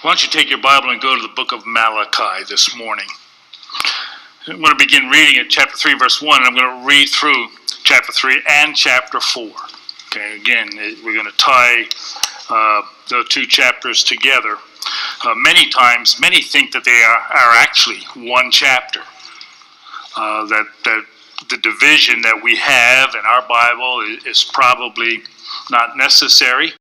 Why don't you take your Bible and go to the book of Malachi this morning. I'm going to begin reading at chapter 3, verse 1, and I'm going to read through chapter 3 and chapter 4. Okay, again, we're going to tie the two chapters together. Many times, many think that they are actually one chapter. That the division that we have in our Bible is probably not necessary.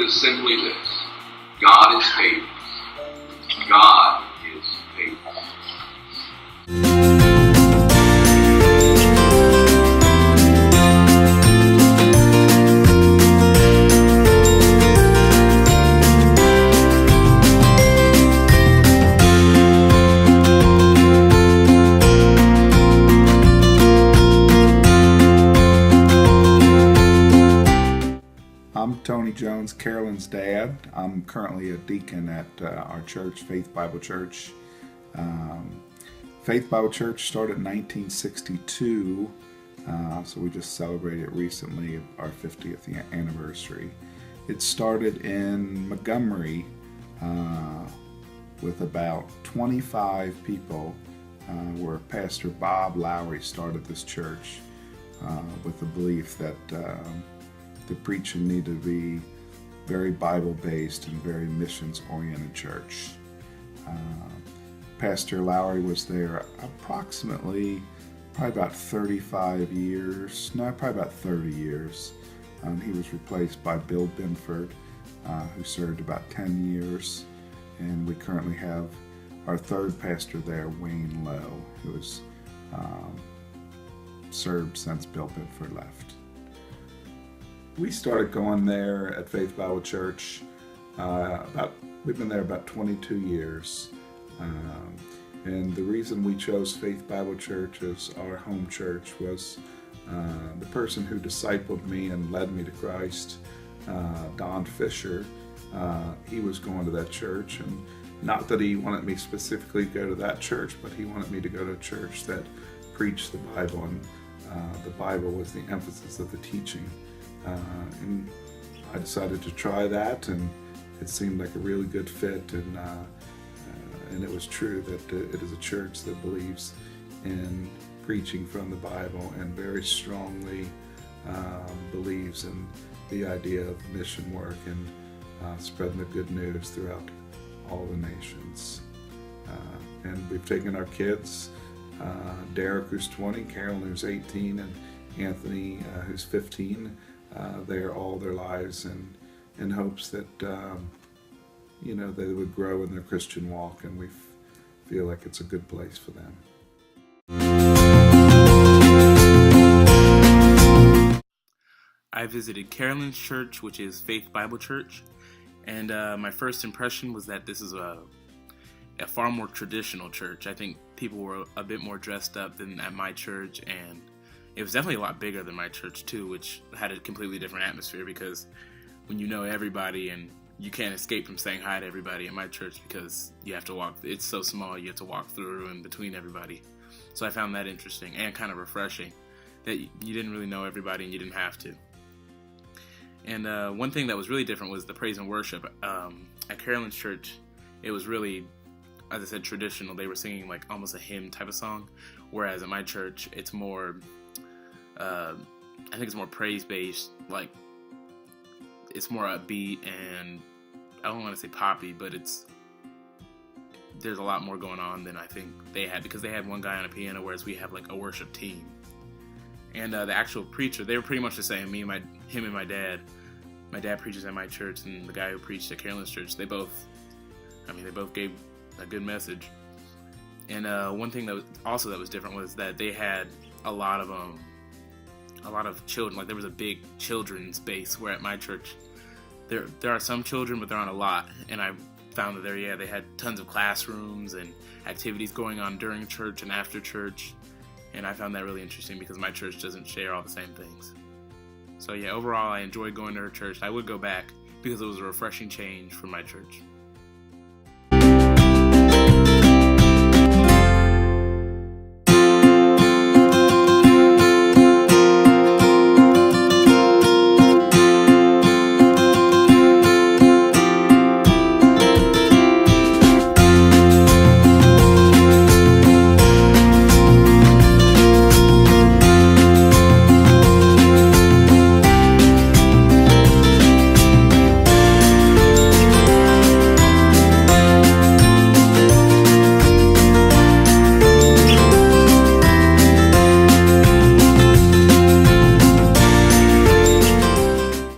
Simply this: God is faithful. God is faithful. I'm Tony Jones, Carolyn's dad. I'm currently a deacon at our church, Faith Bible Church. Faith Bible Church started in 1962, so we just celebrated recently our 50th anniversary. It started in Montgomery with about 25 people, where Pastor Bob Lowry started this church with the belief that the preaching needed to be very Bible-based and very missions-oriented church. Pastor Lowry was there approximately probably about 30 years. He was replaced by Bill Binford, who served about 10 years. And we currently have our third pastor there, Wayne Lowe, who has served since Bill Binford left. We started going there at Faith Bible Church. We've been there about 22 years. And the reason we chose Faith Bible Church as our home church was the person who discipled me and led me to Christ, Don Fisher. He was going to that church, and not that he wanted me specifically to go to that church, but he wanted me to go to a church that preached the Bible, and the Bible was the emphasis of the teaching. And I decided to try that, and it seemed like a really good fit, and it was true that it is a church that believes in preaching from the Bible and very strongly believes in the idea of mission work and spreading the good news throughout all the nations. And we've taken our kids, Derek, who's 20, Carolyn, who's 18, and Anthony, who's 15, there all their lives, in hopes that they would grow in their Christian walk, and we feel like it's a good place for them. I visited Carolyn's church, which is Faith Bible Church, and my first impression was that this is a far more traditional church. I think people were a bit more dressed up than at my church, and it was definitely a lot bigger than my church too, which had a completely different atmosphere, because when you know everybody and you can't escape from saying hi to everybody at my church because you have to walk, it's so small, you have to walk through and between everybody. So I found that interesting and kind of refreshing that you didn't really know everybody and you didn't have to. And one thing that was really different was the praise and worship. At Carolyn's church, it was really, as I said, traditional. They were singing like almost a hymn type of song, whereas at my church, it's more, I think it's more praise-based, like it's more upbeat, and I don't want to say poppy, but there's a lot more going on than I think they had, because they had one guy on a piano, whereas we have like a worship team. And the actual preacher, they were pretty much the same, him and my dad. My dad preaches at my church, and the guy who preached at Carolyn's church, they both gave a good message. And one thing that was different was that they had a lot of children. Like there was a big children's base, where at my church there are some children, but there aren't a lot. And I found that they had tons of classrooms and activities going on during church and after church. And I found that really interesting, because my church doesn't share all the same things. So yeah, overall I enjoyed going to her church. I would go back because it was a refreshing change from my church.